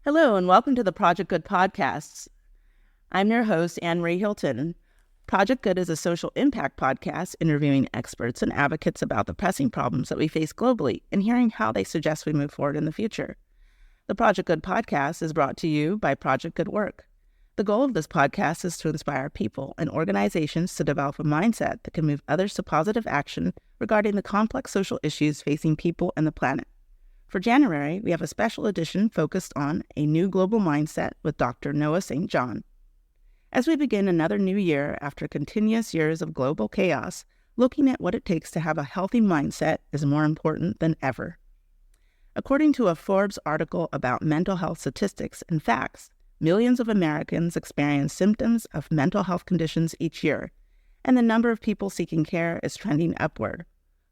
Hello, and welcome to the Project Good podcasts. I'm your host, Anne-Marie Hilton. Project Good is a social impact podcast interviewing experts and advocates about the pressing problems that we face globally and hearing how they suggest we move forward in the future. The Project Good podcast is brought to you by Project Good Work. The goal of this podcast is to inspire people and organizations to develop a mindset that can move others to positive action regarding the complex social issues facing people and the planet. For January, we have a special edition focused on a new global mindset with Dr. Noah St. John. As we begin another new year after continuous years of global chaos, looking at what it takes to have a healthy mindset is more important than ever. According to a Forbes article about mental health statistics and facts, millions of Americans experience symptoms of mental health conditions each year, and the number of people seeking care is trending upward.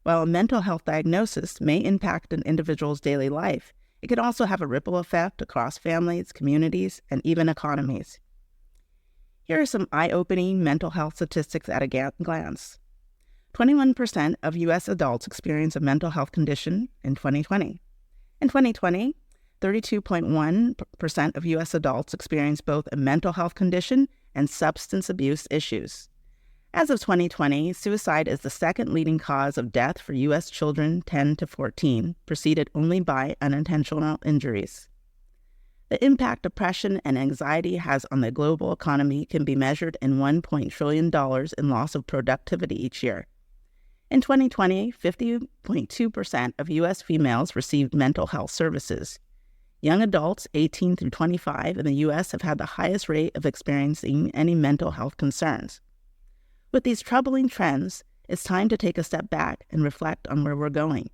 While a mental health diagnosis may impact an individual's daily life, it can also have a ripple effect across families, communities, and even economies. Here are some eye-opening mental health statistics at a glance. 21% of U.S. adults experience a mental health condition in 2020. In 2020, 32.1% of U.S. adults experienced both a mental health condition and substance abuse issues. As of 2020, suicide is the second leading cause of death for U.S. children 10 to 14, preceded only by unintentional injuries. The impact depression and anxiety has on the global economy can be measured in $1 trillion in loss of productivity each year. In 2020, 50.2% of U.S. females received mental health services. Young adults 18 through 25 in the U.S. have had the highest rate of experiencing any mental health concerns. With these troubling trends, it's time to take a step back and reflect on where we're going.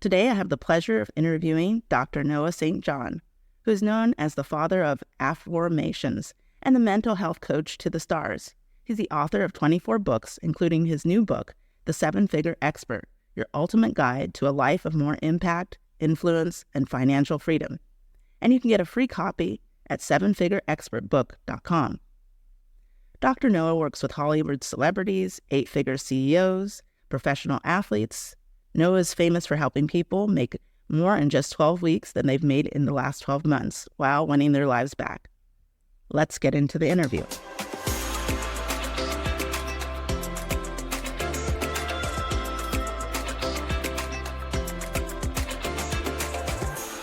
Today, I have the pleasure of interviewing Dr. Noah St. John, who is known as the father of affirmations and the mental health coach to the stars. He's the author of 24 books, including his new book, The 7-Figure Expert, Your Ultimate Guide to a Life of More Impact, Influence, and Financial Freedom. And you can get a free copy at 7figureexpertbook.com. Dr. Noah works with Hollywood celebrities, 8-figure CEOs, professional athletes. Noah is famous for helping people make more in just 12 weeks than they've made in the last 12 months while winning their lives back. Let's get into the interview.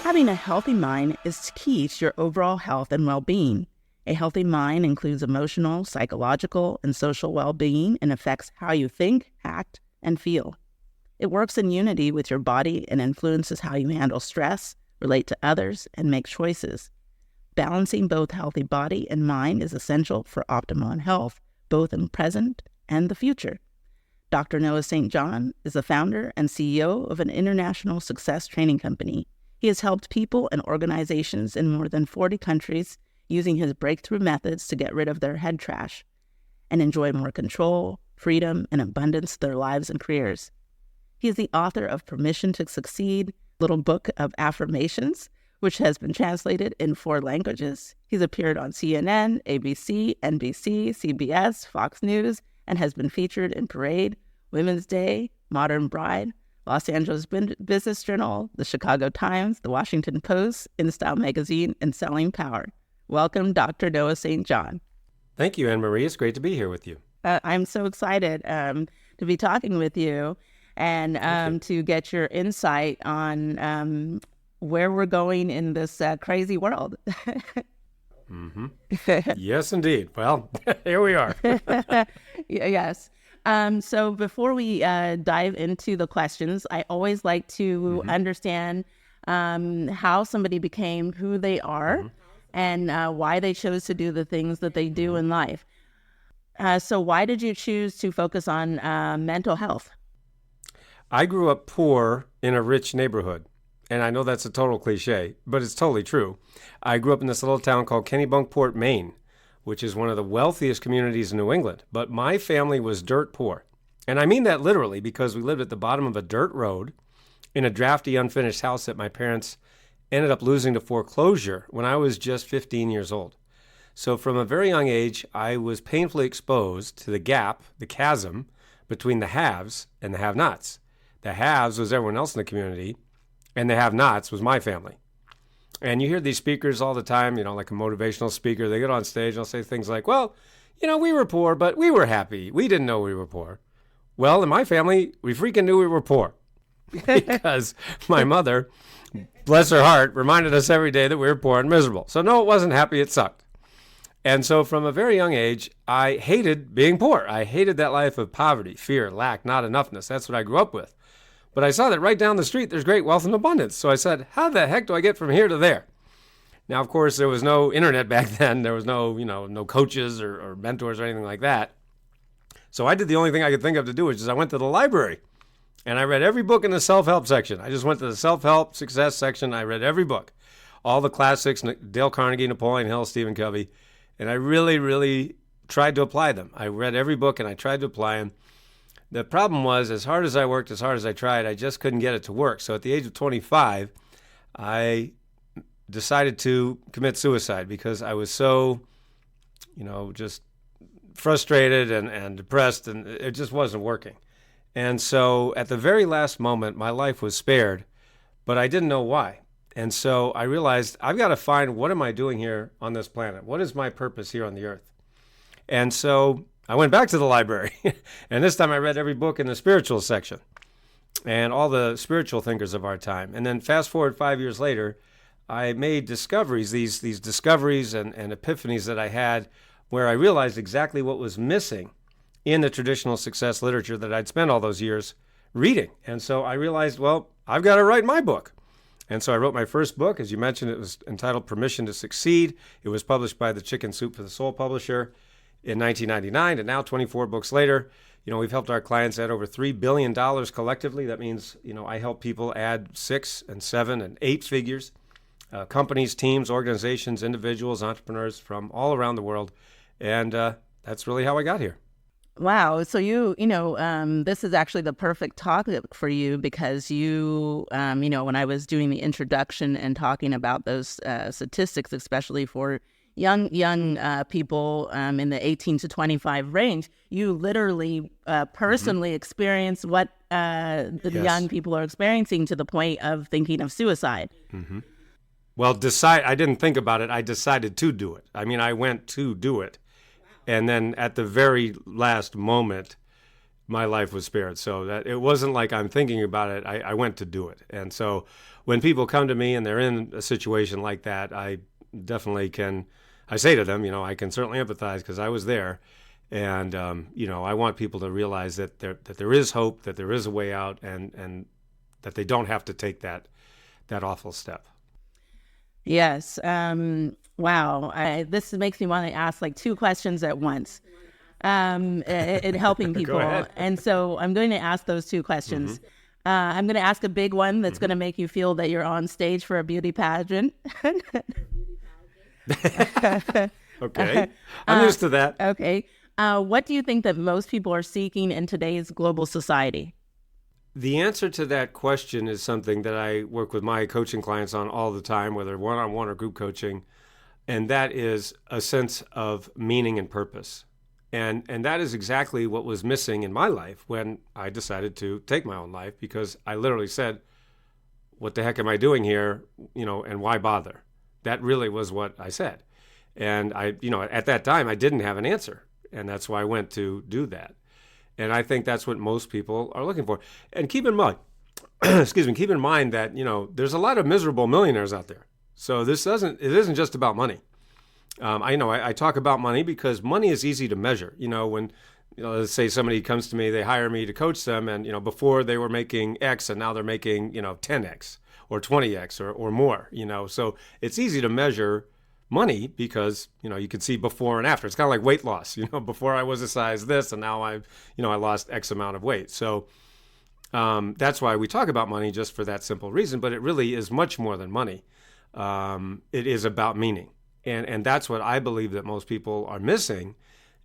Having a healthy mind is key to your overall health and well-being. A healthy mind includes emotional, psychological, and social well-being and affects how you think, act, and feel. It works in unity with your body and influences how you handle stress, relate to others, and make choices. Balancing both healthy body and mind is essential for optimal health, both in the present and the future. Dr. Noah St. John is the founder and CEO of an international success training company. He has helped people and organizations in more than 40 countries using his breakthrough methods to get rid of their head trash and enjoy more control, freedom, and abundance in their lives and careers. He is the author of Permission to Succeed, Little Book of Affirmations, which has been translated in 4 languages. He's appeared on CNN, ABC, NBC, CBS, Fox News, and has been featured in Parade, Women's Day, Modern Bride, Los Angeles Business Journal, the Chicago Times, the Washington Post, InStyle Magazine, and Selling Power. Welcome, Dr. Noah St. John. Thank you, Anne-Marie. It's great to be here with you. I'm so excited to be talking with you and to get your insight on where we're going in this crazy world. Mm-hmm. Yes, indeed. Well, here we are. Yes. So before we dive into the questions, I always like to understand how somebody became who they are and why they chose to do the things that they do in life. So why did you choose to focus on mental health? I grew up poor in a rich neighborhood. And I know that's a total cliche, but it's totally true. I grew up in this little town called Kennebunkport, Maine, which is one of the wealthiest communities in New England. But my family was dirt poor. And I mean that literally because we lived at the bottom of a dirt road in a drafty, unfinished house that my parents ended up losing to foreclosure when I was just 15 years old. So from a very young age, I was painfully exposed to the gap, the chasm, between the haves and the have-nots. The haves was everyone else in the community, and the have-nots was my family. And you hear these speakers all the time, like a motivational speaker. They get on stage and they'll say things like, well, we were poor, but we were happy. We didn't know we were poor. Well, in my family, we freaking knew we were poor because my mother, bless her heart, reminded us every day that we were poor and miserable. So no, it wasn't happy. It sucked. And so from a very young age, I hated being poor. I hated that life of poverty, fear, lack, not enoughness. That's what I grew up with. But I saw that right down the street, there's great wealth and abundance. So I said, how the heck do I get from here to there? Now, of course, there was no internet back then. There was no coaches or mentors or anything like that. So I did the only thing I could think of to do, which is I went to the library and I read every book in the self-help section. I just went to the self-help success section. I read every book, all the classics, Dale Carnegie, Napoleon Hill, Stephen Covey. And I really, really tried to apply them. I read every book and I tried to apply them. The problem was, as hard as I worked, as hard as I tried, I just couldn't get it to work. So at the age of 25, I decided to commit suicide because I was so, just frustrated and depressed, and it just wasn't working. And so at the very last moment, my life was spared, but I didn't know why. And so I realized I've got to find, what am I doing here on this planet? What is my purpose here on the earth? And so I went back to the library, and this time I read every book in the spiritual section and all the spiritual thinkers of our time. And then fast forward 5 years later, I made discoveries, these discoveries and epiphanies that I had, where I realized exactly what was missing in the traditional success literature that I'd spent all those years reading. And so I realized, well, I've got to write my book. And so I wrote my first book. As you mentioned, it was entitled Permission to Succeed. It was published by the Chicken Soup for the Soul publisher in 1999. And now, 24 books later, we've helped our clients add over $3 billion collectively. That means, I help people add 6 and 7 and 8 figures. Companies, teams, organizations, individuals, entrepreneurs from all around the world. And that's really how I got here. Wow. So this is actually the perfect topic for you because when I was doing the introduction and talking about those statistics, especially for young people in the 18 to 25 range, you literally personally experience what the young people are experiencing to the point of thinking of suicide. Mm-hmm. Well, I didn't think about it. I decided to do it. I mean, I went to do it. And then at the very last moment, my life was spared. So that it wasn't like I'm thinking about it. I went to do it. And so when people come to me and they're in a situation like that, I definitely I say to them, I can certainly empathize because I was there. And, I want people to realize that there is hope, that there is a way out, and that they don't have to take that awful step. Yes. Wow. This makes me want to ask like 2 questions at once in helping people. And so I'm going to ask those 2 questions. Mm-hmm. I'm going to ask a big one that's going to make you feel that you're on stage for a beauty pageant. Okay. I'm used to that. Okay. What do you think that most people are seeking in today's global society? The answer to that question is something that I work with my coaching clients on all the time, whether one-on-one or group coaching, and that is a sense of meaning and purpose. And that is exactly what was missing in my life when I decided to take my own life, because I literally said, what the heck am I doing here, and why bother? That really was what I said. And at that time, I didn't have an answer, and that's why I went to do that. And I think that's what most people are looking for. And keep in mind, keep in mind that, there's a lot of miserable millionaires out there. So it isn't just about money. I talk about money because money is easy to measure. When, let's say somebody comes to me, they hire me to coach them, and, before they were making X and now they're making, 10X or 20X or more, So it's easy to measure money because, you can see before and after. It's kind of like weight loss. Before I was a size this and now I lost X amount of weight. So that's why we talk about money, just for that simple reason. But it really is much more than money. It is about meaning. And that's what I believe that most people are missing.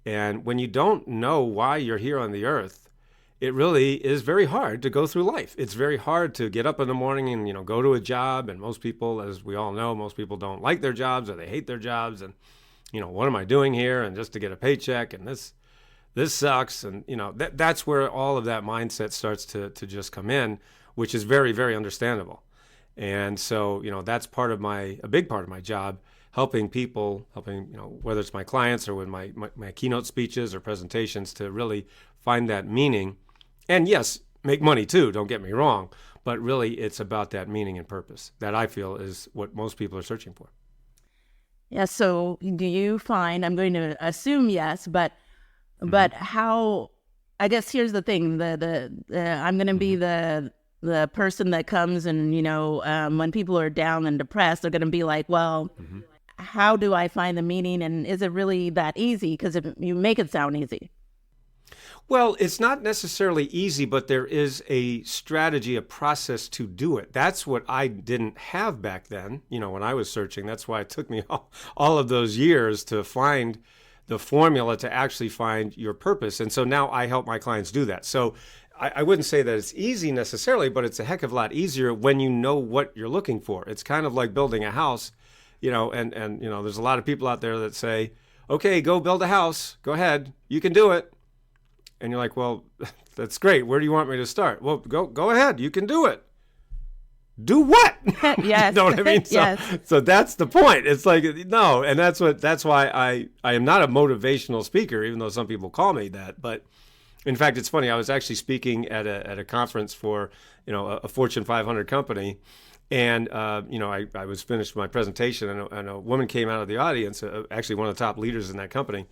And when you don't know why you're here on the earth, it really is very hard to go through life. It's very hard to get up in the morning and, go to a job. And most people, as we all know, most people don't like their jobs or they hate their jobs. And, what am I doing here? And just to get a paycheck, and this sucks. And, that's where all of that mindset starts to just come in, which is very, very understandable. And so, that's a big part of my job, helping people, whether it's my clients or with my keynote speeches or presentations, to really find that meaning. And yes, make money too, don't get me wrong. But really, it's about that meaning and purpose that I feel is what most people are searching for. Yeah. So do you find, I'm going to assume yes, but how, I guess here's the thing, I'm going to be the person that comes and, when people are down and depressed, they're going to be like, well, how do I find the meaning? And is it really that easy? Because you make it sound easy. Well, it's not necessarily easy, but there is a strategy, a process to do it. That's what I didn't have back then, when I was searching. That's why it took me all of those years to find the formula to actually find your purpose. And so now I help my clients do that. So I wouldn't say that it's easy necessarily, but it's a heck of a lot easier when you know what you're looking for. It's kind of like building a house, and there's a lot of people out there that say, okay, go build a house. Go ahead. You can do it. And you're like, well, that's great. Where do you want me to start? Well, go ahead. You can do it. Do what? Yes. You know what I mean? Yes. So that's the point. It's like, no. And that's why I am not a motivational speaker, even though some people call me that. But in fact, it's funny. I was actually speaking at a conference for, a Fortune 500 company. And, I was finished my presentation, and a woman came out of the audience, actually one of the top leaders in that company.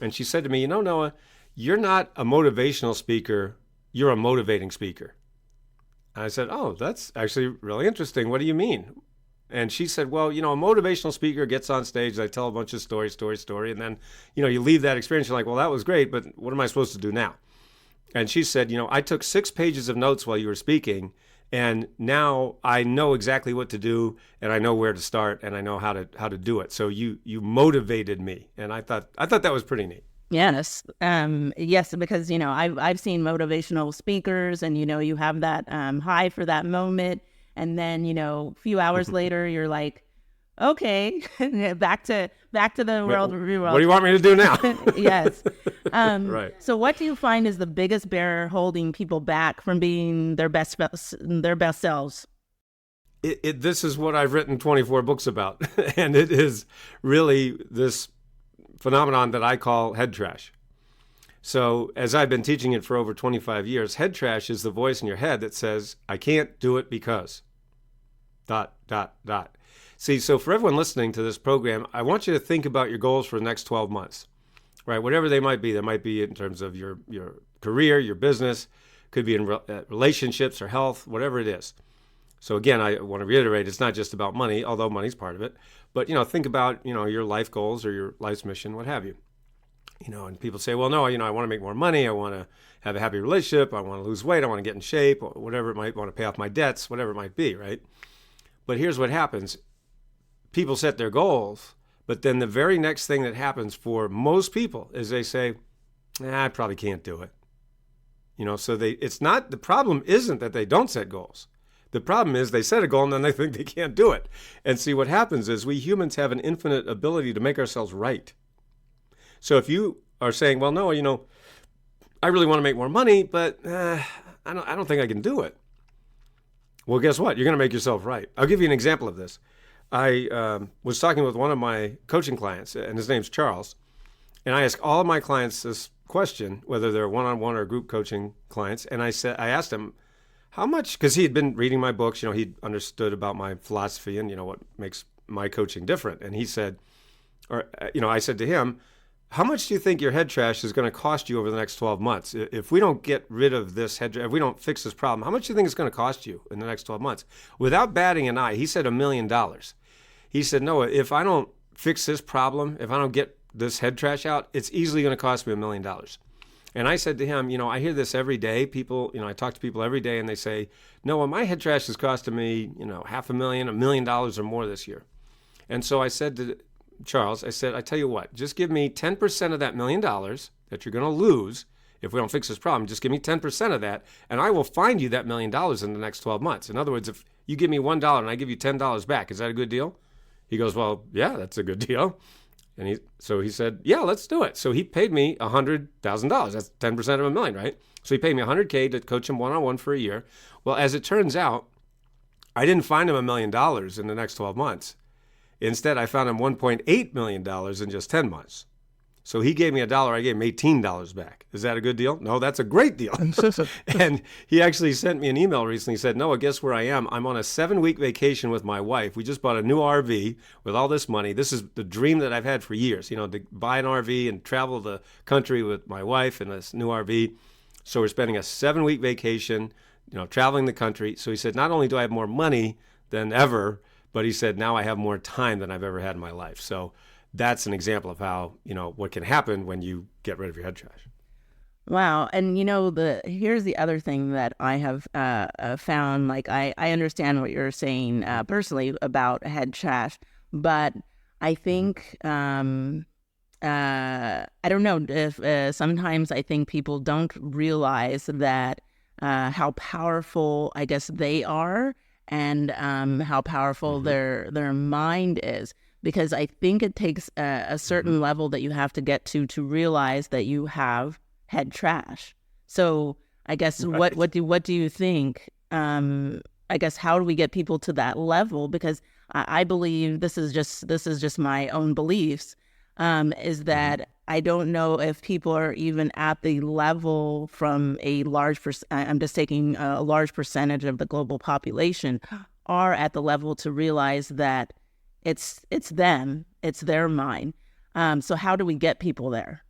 And she said to me, Noah, you're not a motivational speaker, you're a motivating speaker. And I said, oh, that's actually really interesting. What do you mean? And she said, well, a motivational speaker gets on stage, they tell a bunch of story, and then, you leave that experience, you're like, well, that was great, but what am I supposed to do now? And she said, I took 6 pages of notes while you were speaking, and now I know exactly what to do, and I know where to start, and I know how to do it. So you motivated me, and I thought that was pretty neat. Yes. Yes, because, I've seen motivational speakers and, you have that high for that moment. And then, a few hours later, you're like, okay, back to the world. What do you want me to do now? Yes. Right. So what do you find is the biggest barrier holding people back from being their best selves? This is what I've written 24 books about. And it is really this phenomenon that I call head trash. So as I've been teaching it for over 25 years, head trash is the voice in your head that says, I can't do it because ... See, so for everyone listening to this program, I want you to think about your goals for the next 12 months, right? Whatever they might be. They might be in terms of your career, your business, could be in relationships or health, whatever it is. So again, I want to reiterate, it's not just about money, although money's part of it. But, think about, your life goals or your life's mission, what have you. And people say, well, no, I want to make more money. I want to have a happy relationship. I want to lose weight. I want to get in shape, or whatever it might, want to pay off my debts, whatever it might be, right? But here's what happens. People set their goals, but then the very next thing that happens for most people is they say, I probably can't do it. So the problem isn't that they don't set goals. The problem is they set a goal and then they think they can't do it. And see, what happens is we humans have an infinite ability to make ourselves right. So if you are saying, well, no, I really want to make more money, but I don't think I can do it. Well, guess what? You're going to make yourself right. I'll give you an example of this. I was talking with one of my coaching clients, and his name's Charles. And I ask all of my clients this question, whether they're one-on-one or group coaching clients. And I asked him, how much, because he had been reading my books, he understood about my philosophy and, what makes my coaching different. And he said, I said to him, how much do you think your head trash is going to cost you over the next 12 months? If we don't get rid of this head trash, if we don't fix this problem, how much do you think it's going to cost you in the next 12 months? Without batting an eye, he said $1 million. He said, Noah, if I don't fix this problem, if I don't get this head trash out, it's easily going to cost me $1 million. And I said to him, I hear this every day. People, I talk to people every day and they say, Noah, my head trash is costing me, $500,000, $1 million or more this year. And so I said to Charles, I tell you what, just give me 10% of that $1 million that you're going to lose if we don't fix this problem. Just give me 10% of that, and I will find you that $1 million in the next 12 months. In other words, if you give me $1 and I give you $10 back, is that a good deal? He goes, well, yeah, that's a good deal. And he said, yeah, let's do it. So he paid me $100,000. That's 10% of $1 million, right? So he paid me $100K to coach him one-on-one for a year. Well, as it turns out, I didn't find him $1 million in the next 12 months. Instead, I found him $1.8 million in just 10 months. So he gave me $1, I gave him $18 back. Is that a good deal? No, that's a great deal. And he actually sent me an email recently. He said, Noah, guess where I am? I'm on a 7-week vacation with my wife. We just bought a new RV with all this money. This is the dream that I've had for years, to buy an RV and travel the country with my wife in this new RV. So we're spending a 7-week vacation, traveling the country. So he said, not only do I have more money than ever, but he said, now I have more time than I've ever had in my life. So that's an example of how, what can happen when you get rid of your head trash. Wow. And, here's the other thing that I have found. Like, I understand what you're saying personally about head trash, but I think, I don't know if sometimes I think people don't realize that how powerful, I guess, they are, and how powerful their mind is. Because I think it takes a certain level that you have to get to realize that you have head trash. So I guess what do you think? I guess how do we get people to that level? Because I believe this is just my own beliefs. Is that I don't know if people are even at the level from a large I'm just taking a large percentage of the global population are at the level to realize that it's them, it's their mind. So how do we get people there?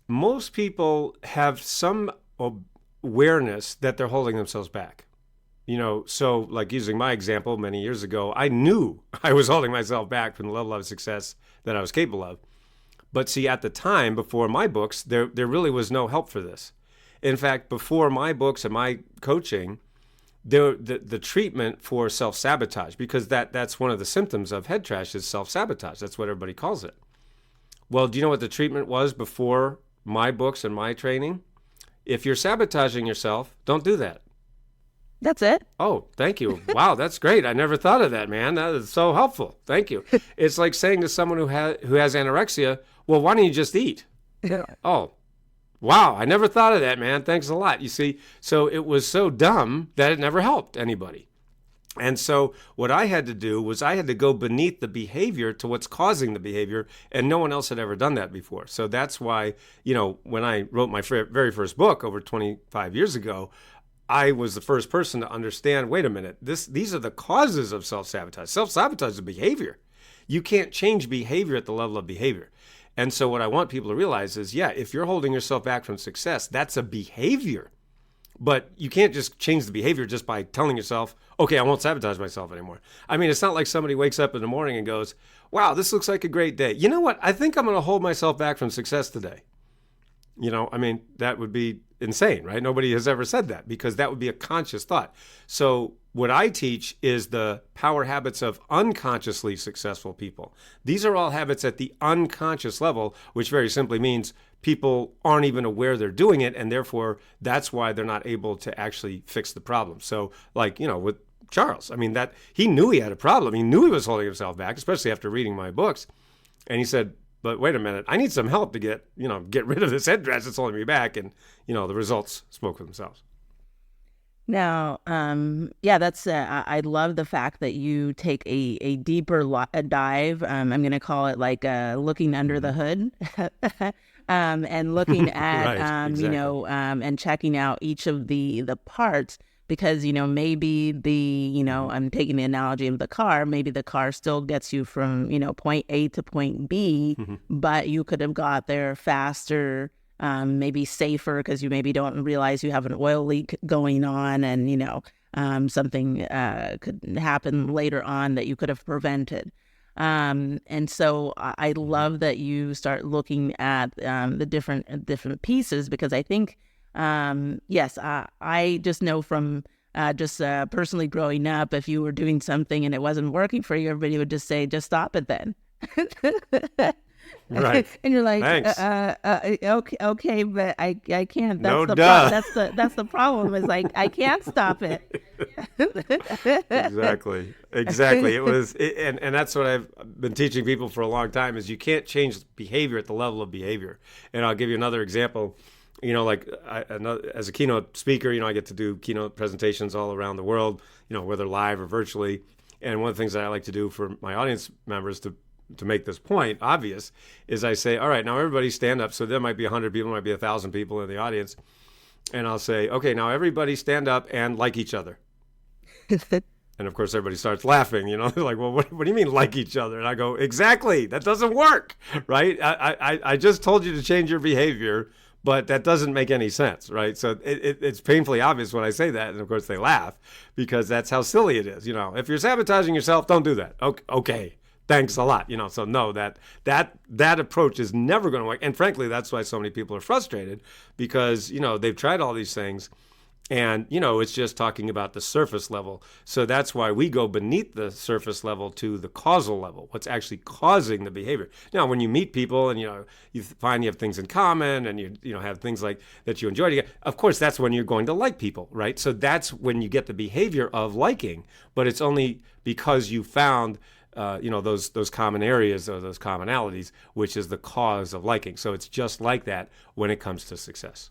Most people have some awareness that they're holding themselves back. So like using my example many years ago, I knew I was holding myself back from the level of success that I was capable of. But see, at the time, before my books, there really was no help for this. In fact, before my books and my coaching, the treatment for self-sabotage, because that's one of the symptoms of head trash is self-sabotage. That's what everybody calls it. Well, do you know what the treatment was before my books and my training? If you're sabotaging yourself, don't do that. That's it? Oh, thank you. Wow, that's great. I never thought of that, man. That is so helpful. Thank you. It's like saying to someone who has anorexia, well, why don't you just eat? Oh, wow, I never thought of that, man. Thanks a lot. You see, so it was so dumb that it never helped anybody. And so what I had to do was I had to go beneath the behavior to what's causing the behavior, and no one else had ever done that before. So that's why, when I wrote my very first book over 25 years ago, I was the first person to understand, wait a minute, these are the causes of self-sabotage. Self-sabotage is a behavior. You can't change behavior at the level of behavior. And so what I want people to realize is, if you're holding yourself back from success, that's a behavior. But you can't just change the behavior just by telling yourself, okay, I won't sabotage myself anymore. I mean, it's not like somebody wakes up in the morning and goes, wow, this looks like a great day. You know what? I think I'm going to hold myself back from success today. That would be insane, right? Nobody has ever said that because that would be a conscious thought. So what I teach is the power habits of unconsciously successful people. These are all habits at the unconscious level, which very simply means people aren't even aware they're doing it, and therefore that's why they're not able to actually fix the problem. So like, with Charles, that he knew he had a problem. He knew he was holding himself back, especially after reading my books. And he said, but wait a minute, I need some help to get rid of this head trash that's holding me back. And, the results spoke for themselves. Now, that's, I love the fact that you take a deeper dive. I'm going to call it like looking under the hood. And looking at, right, exactly. And checking out each of the parts, because, maybe I'm taking the analogy of the car, maybe the car still gets you from, point A to point B, but you could have got there faster, maybe safer, because you maybe don't realize you have an oil leak going on, and, something could happen later on that you could have prevented. And so I love that you start looking at the different pieces, because I think, I just know from personally growing up, if you were doing something and it wasn't working for you, everybody would just say, just stop it then. Right. And you're like, okay, but I can't. That's the problem. Is like I can't stop it. Exactly. It was, and that's what I've been teaching people for a long time is you can't change behavior at the level of behavior. And I'll give you another example. As a keynote speaker, I get to do keynote presentations all around the world, whether live or virtually. And one of the things that I like to do for my audience members to make this point obvious is I say, all right, now everybody stand up. So there might be 100 people, might be 1,000 people in the audience. And I'll say, okay, now everybody stand up and like each other. And of course, everybody starts laughing. They're like, well, what do you mean like each other? And I go, exactly, that doesn't work, right? I just told you to change your behavior, but that doesn't make any sense, right? So it's painfully obvious when I say that. And of course, they laugh because that's how silly it is. If you're sabotaging yourself, don't do that. Okay. Thanks a lot. So no, that approach is never going to work. And frankly, that's why so many people are frustrated because, they've tried all these things and, it's just talking about the surface level. So that's why we go beneath the surface level to the causal level, what's actually causing the behavior. Now, when you meet people and, you find you have things in common and you have things like that you enjoy together, of course, that's when you're going to like people, right? So that's when you get the behavior of liking, but it's only because you found those common areas or those commonalities, which is the cause of liking. So it's just like that when it comes to success.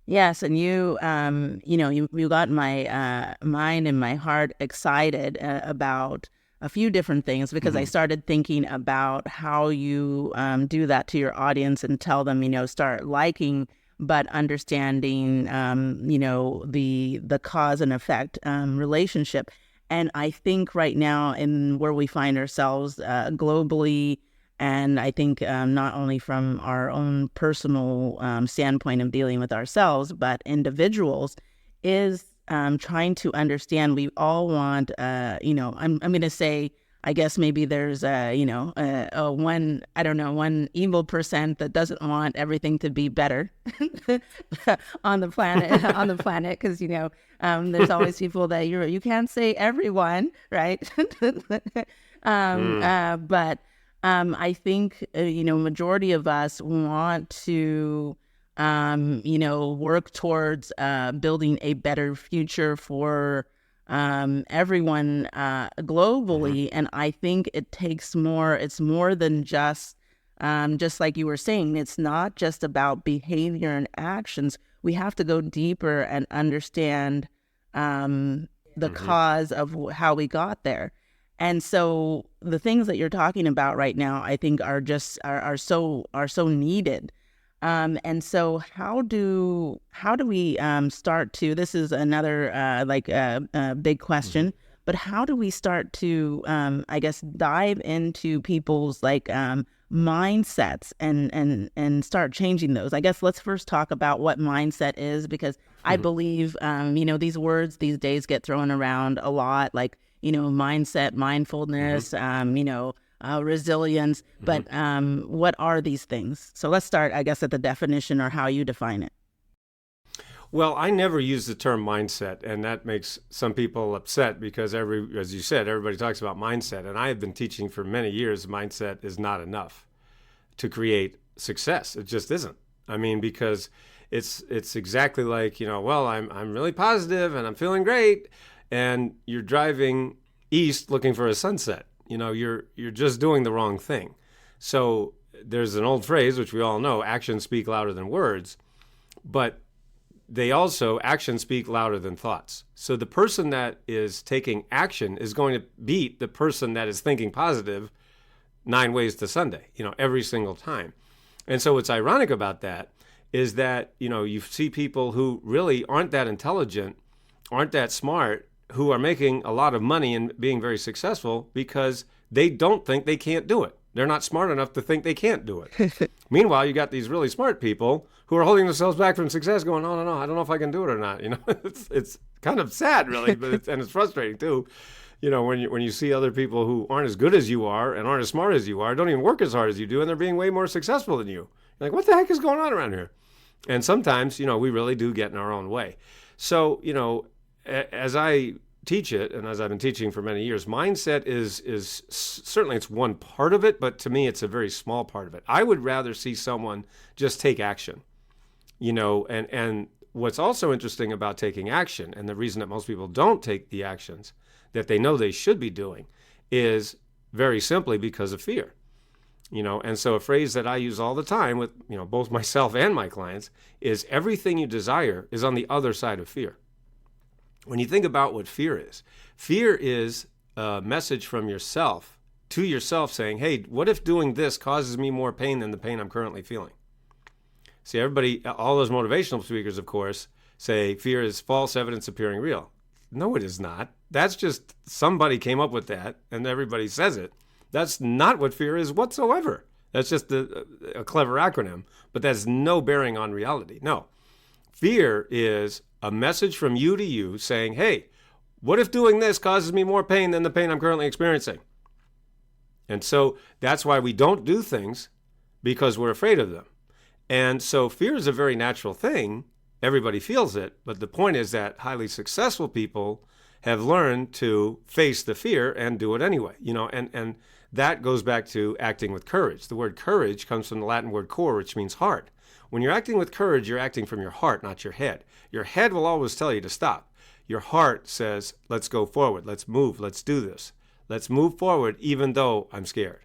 Yes, and you got my mind and my heart excited about a few different things because I started thinking about how you do that to your audience and tell them, start liking, but understanding, the cause and effect relationship. And I think right now in where we find ourselves globally, and I think not only from our own personal standpoint of dealing with ourselves, but individuals, is trying to understand. We all want, I'm going to say, I guess maybe there's one evil percent that doesn't want everything to be better on the planet, because there's always people that you can't say everyone, right? But I think majority of us want to work towards building a better future for everyone globally. And I think it takes more. It's more than just like you were saying, it's not just about behavior and actions. We have to go deeper and understand the cause of how we got there. And so the things that you're talking about right now, I think are just are so needed. And so how do we start to, this is another big question, but how do we start to, I guess, dive into people's mindsets and start changing those? I guess let's first talk about what mindset is, because I believe, these words these days get thrown around a lot, mindset, mindfulness, resilience, but what are these things? So let's start, I guess, at the definition or how you define it. Well, I never use the term mindset, and that makes some people upset because as you said, everybody talks about mindset, and I have been teaching for many years mindset is not enough to create success. It just isn't. I mean, because it's exactly like, I'm really positive and I'm feeling great, and you're driving east looking for a sunset. You're just doing the wrong thing. So there's an old phrase, which we all know, actions speak louder than words, but actions speak louder than thoughts. So the person that is taking action is going to beat the person that is thinking positive 9 ways to Sunday, every single time. And so what's ironic about that is that, you see people who really aren't that intelligent, aren't that smart, who are making a lot of money and being very successful because they don't think they can't do it. They're not smart enough to think they can't do it. Meanwhile, you got these really smart people who are holding themselves back from success going, oh, no, I don't know if I can do it or not. It's kind of sad, really, but it's frustrating too. When you see other people who aren't as good as you are and aren't as smart as you are, don't even work as hard as you do, and they're being way more successful than you. You're like, what the heck is going on around here? And sometimes, we really do get in our own way. So, as I teach it, and as I've been teaching for many years, mindset is certainly it's one part of it, but to me, it's a very small part of it. I would rather see someone just take action, and what's also interesting about taking action, and the reason that most people don't take the actions that they know they should be doing, is very simply because of fear. And so a phrase that I use all the time with, both myself and my clients is everything you desire is on the other side of fear. When you think about what fear is a message from yourself to yourself saying, hey, what if doing this causes me more pain than the pain I'm currently feeling? See, everybody, all those motivational speakers, of course, say fear is false evidence appearing real. No, it is not. That's just somebody came up with that and everybody says it. That's not what fear is whatsoever. That's just a clever acronym, but that's no bearing on reality. No. Fear is a message from you to you saying, hey, what if doing this causes me more pain than the pain I'm currently experiencing? And so that's why we don't do things, because we're afraid of them. And so fear is a very natural thing. Everybody feels it. But the point is that highly successful people have learned to face the fear and do it anyway. And that goes back to acting with courage. The word courage comes from the Latin word cor, which means heart. When you're acting with courage, you're acting from your heart, not your head. Your head will always tell you to stop. Your heart says, let's go forward, let's move, let's do this. Let's move forward even though I'm scared.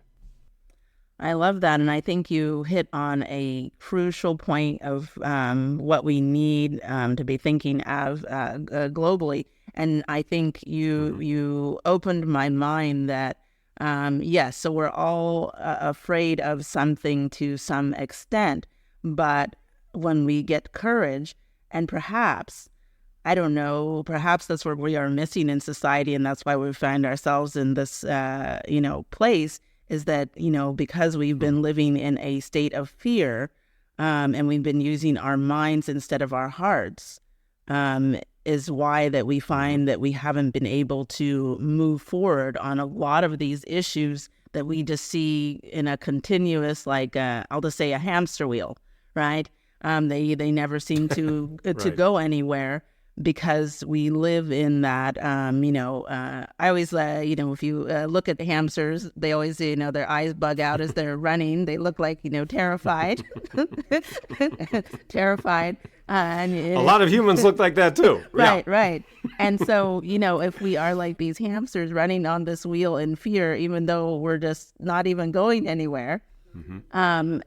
I love that. And I think you hit on a crucial point of what we need to be thinking of globally. And I think you opened my mind that, yes, so we're all afraid of something to some extent. But when we get courage, and perhaps, I don't know, perhaps that's where we are missing in society, and that's why we find ourselves in this, place, is that, because we've been living in a state of fear, and we've been using our minds instead of our hearts, is why that we find that we haven't been able to move forward on a lot of these issues that we just see in a continuous, I'll just say a hamster wheel, right? They never seem to to go anywhere, because we live in that, I always, if you look at the hamsters, they always, their eyes bug out as they're running. They look like, terrified, terrified. And a lot of humans look like that too. Right, yeah. Right. And so, if we are like these hamsters running on this wheel in fear, even though we're just not even going anywhere,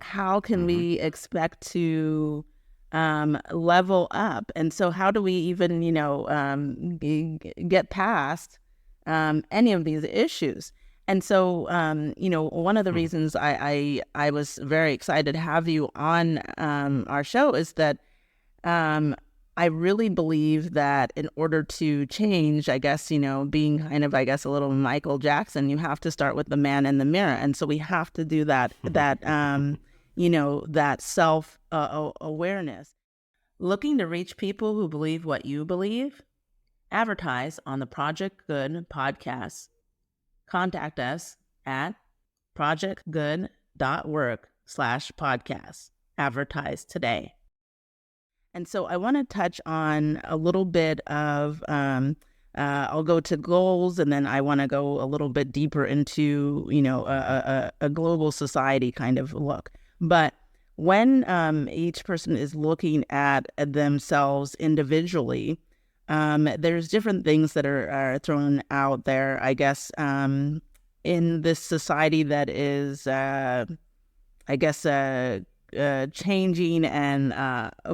how can we expect to level up? And so how do we even, get past any of these issues? And so, one of the reasons I was very excited to have you on our show is that I really believe that in order to change, I guess, being kind of, a little Michael Jackson, you have to start with the man in the mirror. And so we have to do that self awareness. Looking to reach people who believe what you believe? Advertise on the Project Good podcast. Contact us at projectgood.work/podcast. Advertise today. And so I want to touch on a little bit of, I'll go to goals, and then I want to go a little bit deeper into, a global society kind of look. But when each person is looking at themselves individually, there's different things that are thrown out there, I guess, in this society that is, changing and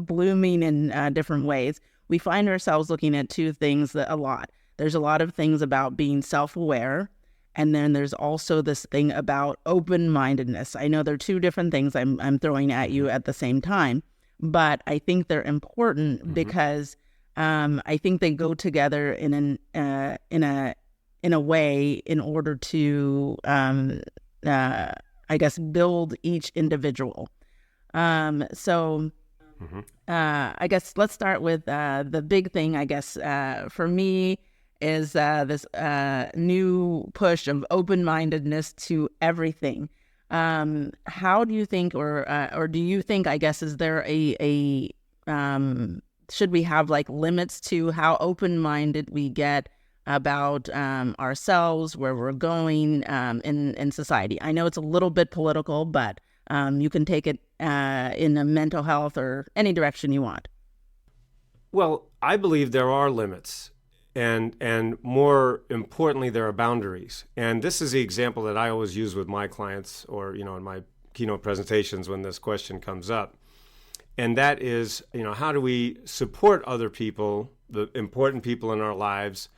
blooming in different ways. We find ourselves looking at two things a lot. There's a lot of things about being self-aware, and then there's also this thing about open-mindedness. I know they're two different things I'm throwing at you at the same time, but I think they're important because I think they go together in a way in order to build each individual. I guess let's start with the big thing, for me is this new push of open-mindedness to everything. How do you think, or do you think, is there should we have limits to how open-minded we get about ourselves, where we're going in society? I know it's a little bit political, but you can take it in a mental health or any direction you want. Well, I believe there are limits. And more importantly, there are boundaries. And this is the example that I always use with my clients, or in my keynote presentations when this question comes up. And that is, how do we support other people, the important people in our lives,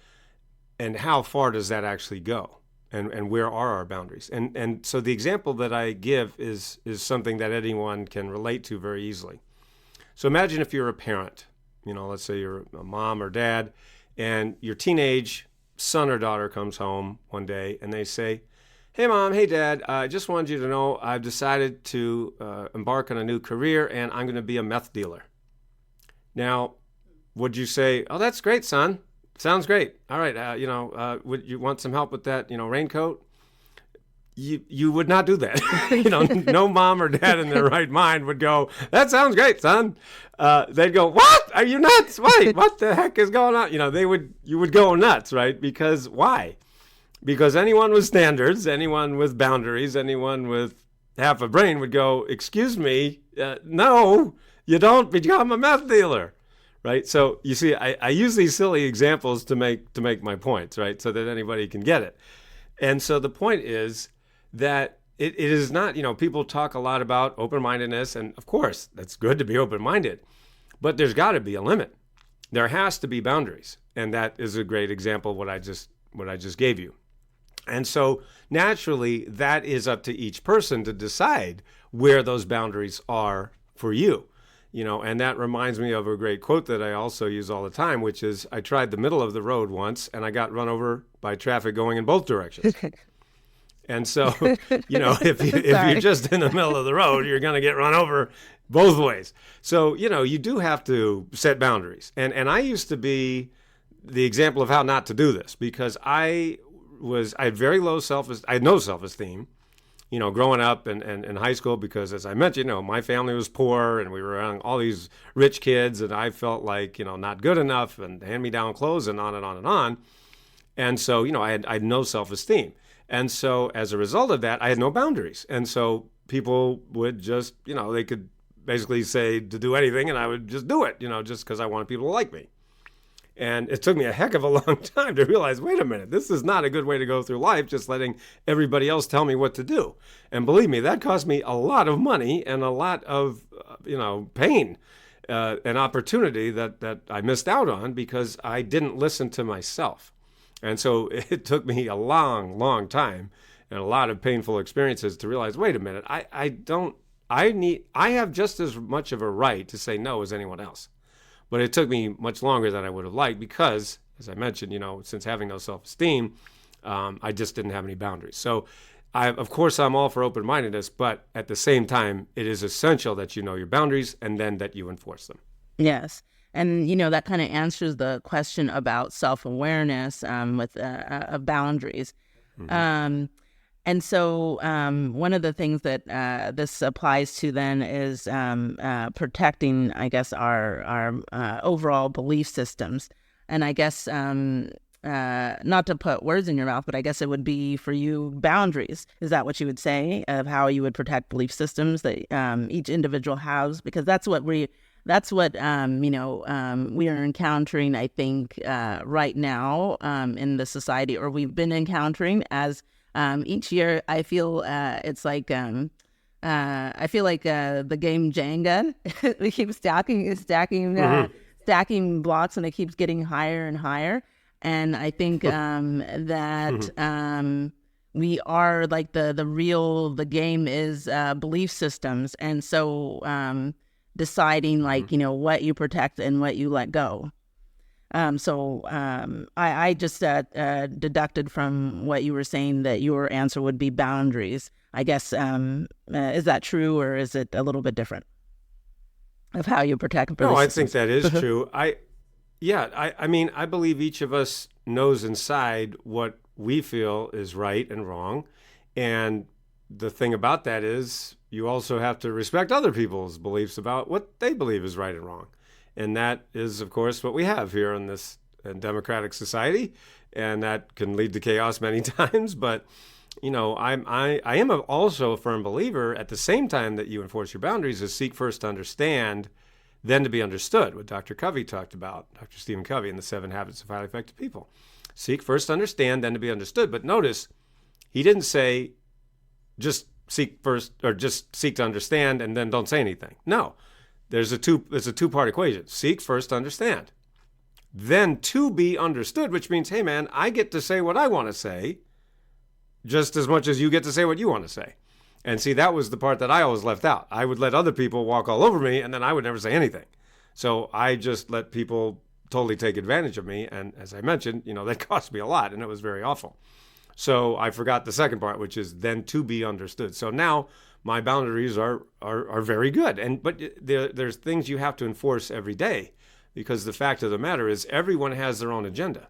and how far does that actually go? And where are our boundaries? And so the example that I give is something that anyone can relate to very easily. So imagine if you're a parent, let's say you're a mom or dad, and your teenage son or daughter comes home one day and they say, "Hey, Mom, hey, Dad, I just wanted you to know I've decided to embark on a new career, and I'm going to be a meth dealer." Now, would you say, "Oh, that's great, son. Sounds great. All right, would you want some help with that, raincoat?" You would not do that. No mom or dad in their right mind would go, "That sounds great, son." They'd go, "What? Are you nuts? Wait, what the heck is going on?" You would go nuts, right? Because why? Because anyone with standards, anyone with boundaries, anyone with half a brain would go, "Excuse me, no, you don't become a meth dealer." Right? So you see, I use these silly examples to make my points, right? So that anybody can get it. And so the point is that it is not, people talk a lot about open-mindedness, and of course, that's good to be open-minded, but there's got to be a limit. There has to be boundaries, and that is a great example of what I just gave you. And so naturally, that is up to each person to decide where those boundaries are for you. And that reminds me of a great quote that I also use all the time, which is, I tried the middle of the road once and I got run over by traffic going in both directions. And so, if you're just in the middle of the road, you're going to get run over both ways. So, you do have to set boundaries. And I used to be the example of how not to do this, because I had very low I had no self-esteem, growing up and in high school, because as I mentioned, my family was poor and we were around all these rich kids, and I felt like, not good enough, and hand-me-down clothes, and on and on and on. And so, I had no self-esteem. And so as a result of that, I had no boundaries. And so people would just, they could basically say to do anything, and I would just do it, just because I wanted people to like me. And it took me a heck of a long time to realize, wait a minute, this is not a good way to go through life, just letting everybody else tell me what to do. And believe me, that cost me a lot of money and a lot of, pain, and opportunity that I missed out on because I didn't listen to myself. And so it took me a long, long time and a lot of painful experiences to realize, wait a minute, I have just as much of a right to say no as anyone else. But it took me much longer than I would have liked because, as I mentioned, since having no self-esteem, I just didn't have any boundaries. So, of course, I'm all for open-mindedness, but at the same time, it is essential that you know your boundaries and then that you enforce them. Yes. And, that kind of answers the question about self-awareness with boundaries. Mm-hmm. And so one of the things that this applies to then is protecting, I guess, our overall belief systems. And I guess, not to put words in your mouth, but I guess it would be for you boundaries. Is that what you would say of how you would protect belief systems that each individual has? Because that's what we are encountering, I think, right now in the society, or we've been encountering as each year. I feel it's like I feel like the game Jenga. We keep stacking blocks, and it keeps getting higher and higher. And I think that we are like the game is belief systems, and so deciding what you protect and what you let go. I just deducted from what you were saying that your answer would be boundaries. I guess, is that true, or is it a little bit different of how you protect belief No, I systems? think that is true. I mean, I believe each of us knows inside what we feel is right and wrong. And the thing about that is you also have to respect other people's beliefs about what they believe is right and wrong. And that is, of course, what we have here in this democratic society. And that can lead to chaos many times. But, I am also a firm believer at the same time that you enforce your boundaries is seek first to understand then to be understood, what Dr. Covey talked about, Dr. Stephen Covey in the 7 Habits of Highly Effective People. Seek first to understand, then to be understood. But notice, he didn't say just seek first, or just seek to understand and then don't say anything. No, there's a two-part equation. Seek first to understand, then to be understood, which means, hey man, I get to say what I want to say just as much as you get to say what you want to say. And see, that was the part that I always left out. I would let other people walk all over me, and then I would never say anything. So I just let people totally take advantage of me. And as I mentioned, that cost me a lot, and it was very awful. So I forgot the second part, which is then to be understood. So now my boundaries are very good. But there's things you have to enforce every day, because the fact of the matter is everyone has their own agenda,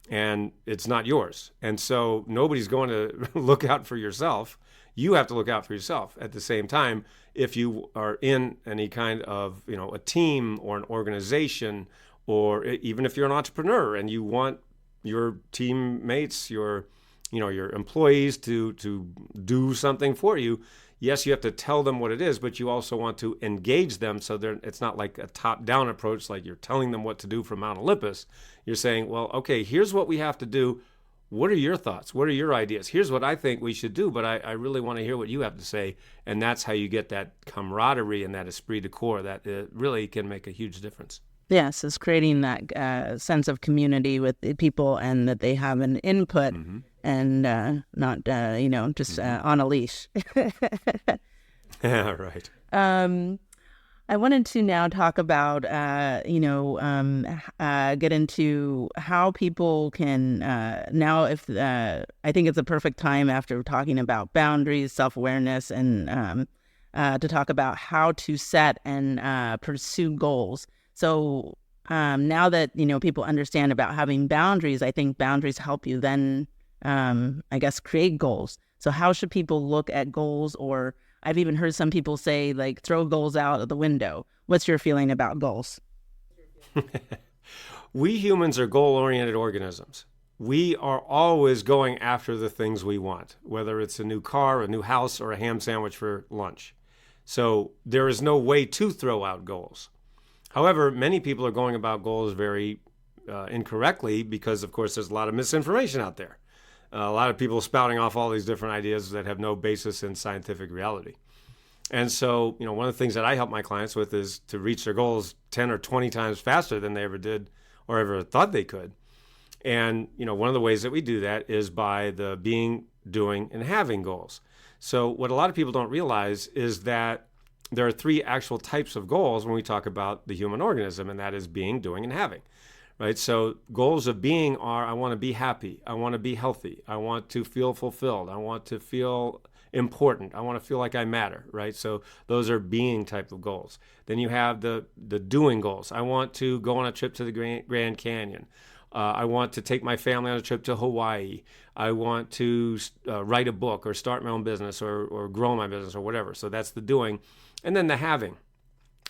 and it's not yours. And so nobody's going to look out for yourself. You have to look out for yourself. At the same time, if you are in any kind of, a team or an organization, or even if you're an entrepreneur and you want your teammates, your employees to do something for you, yes, you have to tell them what it is, but you also want to engage them so it's not like a top-down approach, like you're telling them what to do from Mount Olympus. You're saying, well, okay, here's what we have to do. What are your thoughts? What are your ideas? Here's what I think we should do, but I really want to hear what you have to say. And that's how you get that camaraderie and that esprit de corps that really can make a huge difference. Yes, it's creating that sense of community with the people, and that they have an input, and not, just on a leash. Yeah, right. I wanted to now talk about, get into how people can, now I think it's a perfect time after talking about boundaries, self-awareness, and to talk about how to set and pursue goals. So now that, people understand about having boundaries, I think boundaries help you then, create goals. So how should people look at goals? Or I've even heard some people say, like, throw goals out of the window. What's your feeling about goals? We humans are goal-oriented organisms. We are always going after the things we want, whether it's a new car, a new house, or a ham sandwich for lunch. So there is no way to throw out goals. However, many people are going about goals very incorrectly, because, of course, there's a lot of misinformation out there. A lot of people spouting off all these different ideas that have no basis in scientific reality. And so, one of the things that I help my clients with is to reach their goals 10 or 20 times faster than they ever did or ever thought they could. And, one of the ways that we do that is by the being, doing, and having goals. So what a lot of people don't realize is that there are 3 actual types of goals when we talk about the human organism, and that is being, doing, and having. Right? So goals of being are, I want to be happy. I want to be healthy. I want to feel fulfilled. I want to feel important. I want to feel like I matter. Right? So those are being type of goals. Then you have the doing goals. I want to go on a trip to the Grand Canyon. I want to take my family on a trip to Hawaii. I want to write a book or start my own business or grow my business or whatever. So that's the doing. And then the having.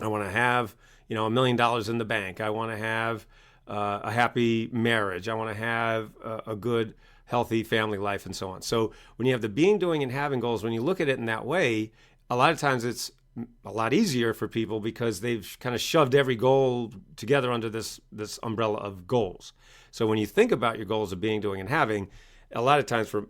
I want to have, $1 million in the bank. I want to have a happy marriage. I want to have a good, healthy family life, and so on. So when you have the being, doing, and having goals, when you look at it in that way, a lot of times it's a lot easier for people because they've kind of shoved every goal together under this umbrella of goals. So when you think about your goals of being, doing, and having, a lot of times for,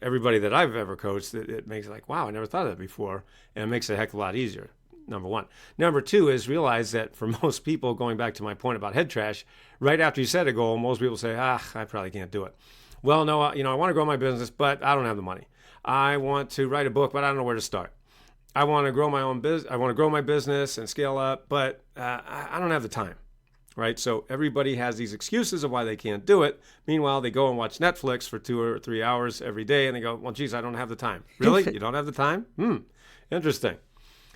everybody that I've ever coached, it makes it like, wow, I never thought of that before. And it makes it a heck of a lot easier. Number one. Number two is realize that for most people, going back to my point about head trash, right after you set a goal, most people say, I probably can't do it. Well, no, I want to grow my business, but I don't have the money. I want to write a book, but I don't know where to start. I want to grow my own business. I want to grow my business and scale up, but I don't have the time. Right? So everybody has these excuses of why they can't do it. Meanwhile, they go and watch Netflix for 2 or 3 hours every day, and they go, well, geez, I don't have the time. Really? You don't have the time? Interesting.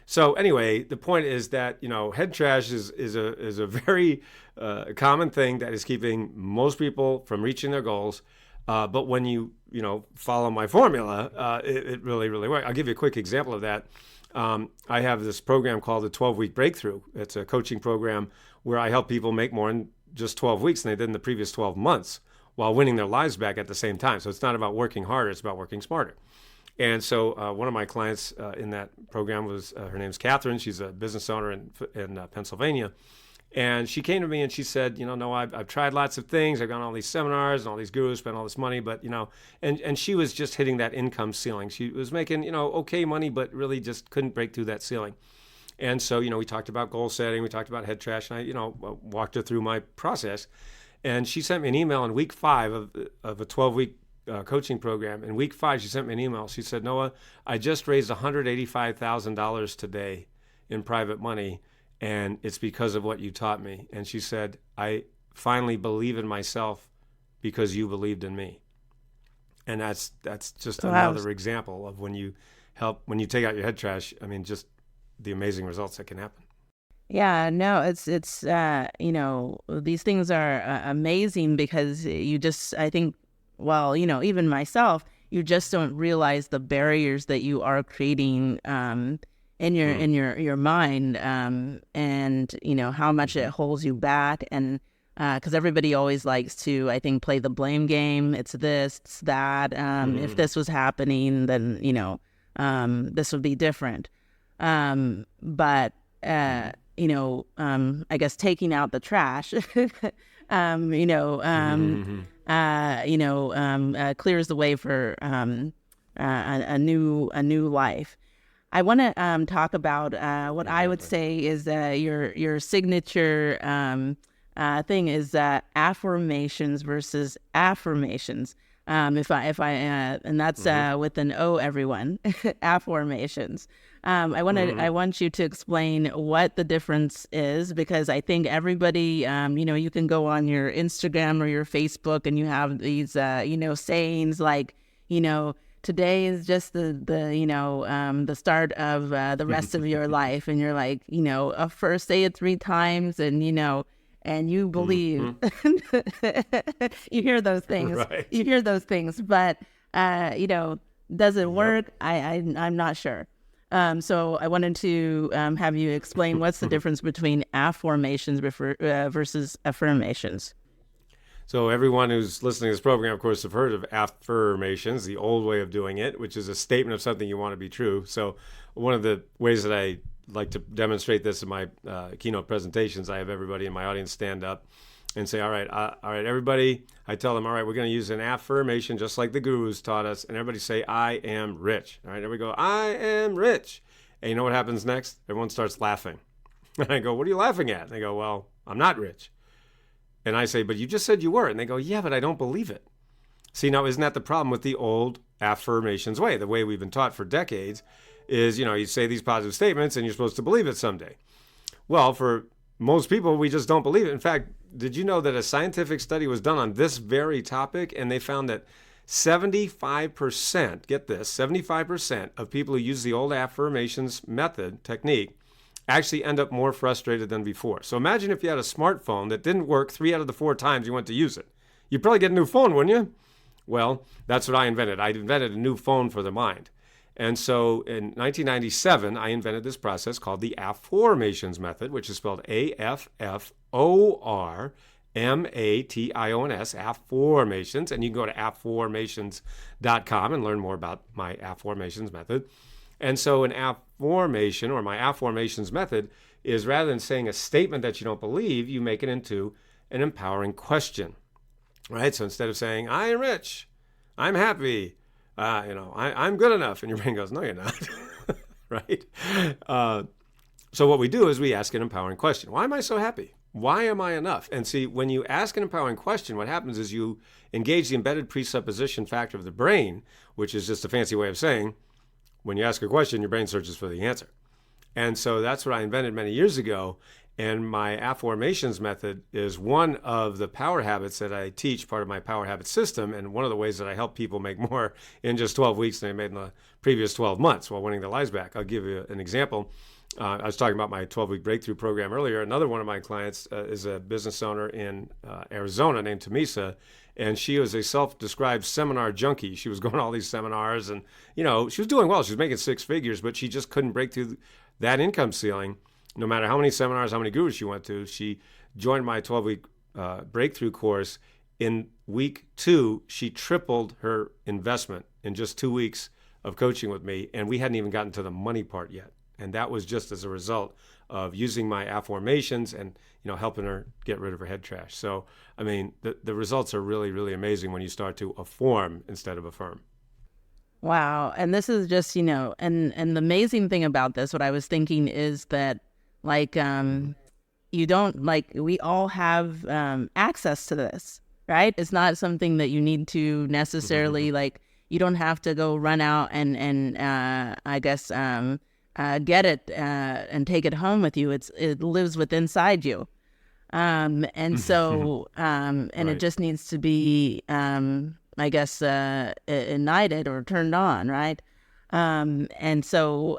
So anyway, the point is that, head trash is a very common thing that is keeping most people from reaching their goals. But when you follow my formula, it really, really works. I'll give you a quick example of that. I have this program called the 12-Week Breakthrough. It's a coaching program where I help people make more in just 12 weeks than they did in the previous 12 months while winning their lives back at the same time. So it's not about working harder, it's about working smarter. And so one of my clients in that program was, her name's Catherine. She's a business owner in Pennsylvania. And she came to me and she said, no, I've tried lots of things. I've gone on all these seminars and all these gurus, spent all this money, but, and she was just hitting that income ceiling. She was making, okay money, but really just couldn't break through that ceiling. And so, we talked about goal setting, we talked about head trash, and I, walked her through my process. And she sent me an email in week 5 of a 12-week coaching program. In week 5, she sent me an email. She said, Noah, I just raised $185,000 today in private money, and it's because of what you taught me. And she said, I finally believe in myself because you believed in me. And that's just another example of when you take out your head trash, just the amazing results that can happen. Yeah, no, it's these things are amazing because you just, I think, well, even myself, you just don't realize the barriers that you are creating in your mind, and how much it holds you back, and because everybody always likes to, I think, play the blame game. It's this, it's that. If this was happening, then this would be different. But I guess taking out the trash, clears the way for a new life. I want to talk about what I would say is your signature thing is affirmations versus affirmations. And that's with an O, everyone. Affirmations. I want you to explain what the difference is, because I think everybody, you can go on your Instagram or your Facebook and you have these, sayings like, today is just the start of the rest of your life, and you're like, first say it 3 times, and you believe. You hear those things. Right. You hear those things, but does it work? I'm not sure. So I wanted to have you explain what's the difference between affirmations versus affirmations. So everyone who's listening to this program, of course, have heard of affirmations, the old way of doing it, which is a statement of something you want to be true. So one of the ways that I like to demonstrate this in my keynote presentations, I have everybody in my audience stand up and say, all right, everybody. I tell them, all right, we're going to use an affirmation just like the gurus taught us. And everybody say, I am rich. All right, there we go. I am rich. And you know what happens next? Everyone starts laughing. And I go, what are you laughing at? And they go, well, I'm not rich. And I say, but you just said you were. And they go, yeah, but I don't believe it. See, now, isn't that the problem with the old affirmations way? The way we've been taught for decades is, you say these positive statements and you're supposed to believe it someday. Well, for most people, we just don't believe it. In fact, did you know that a scientific study was done on this very topic, and they found that 75%, get this, 75% of people who use the old affirmations technique, actually end up more frustrated than before. So imagine if you had a smartphone that didn't work 3 out of the 4 times you went to use it. You'd probably get a new phone, wouldn't you? Well, that's what I invented. I invented a new phone for the mind. And so in 1997, I invented this process called the affirmations method, which is spelled AFFORMATIONS, affirmations. And you can go to affirmations.com and learn more about my affirmations method. And so an affirmation, or my affirmations method, is rather than saying a statement that you don't believe, you make it into an empowering question, right? So instead of saying, I am rich, I'm happy, I'm good enough. And your brain goes, no, you're not, right? So what we do is we ask an empowering question. Why am I so happy? Why am I enough? And see, when you ask an empowering question, what happens is you engage the embedded presupposition factor of the brain, which is just a fancy way of saying, when you ask a question, your brain searches for the answer. And so that's what I invented many years ago. And my affirmations method is one of the power habits that I teach, part of my power habit system, and one of the ways that I help people make more in just 12 weeks than they made in the previous 12 months while winning their lives back. I'll give you an example. I was talking about my 12-week breakthrough program earlier. Another one of my clients is a business owner in Arizona named Tamisa, and she was a self-described seminar junkie. She was going to all these seminars, and she was doing well. She was making 6 figures, but she just couldn't break through that income ceiling. No matter how many seminars, how many gurus she went to, she joined my 12-week breakthrough course. In week 2, she tripled her investment in just 2 weeks of coaching with me, and we hadn't even gotten to the money part yet. And that was just as a result of using my affirmations and, helping her get rid of her head trash. So, I mean, the results are really, really amazing when you start to affirm instead of affirm. Wow. And this is just, and the amazing thing about this, what I was thinking is that you don't we all have access to this, right? It's not something that you need to necessarily you don't have to go run out and get it and take it home with you. It lives within inside you. And so, and Right. it just needs to be, ignited or turned on, right? And so,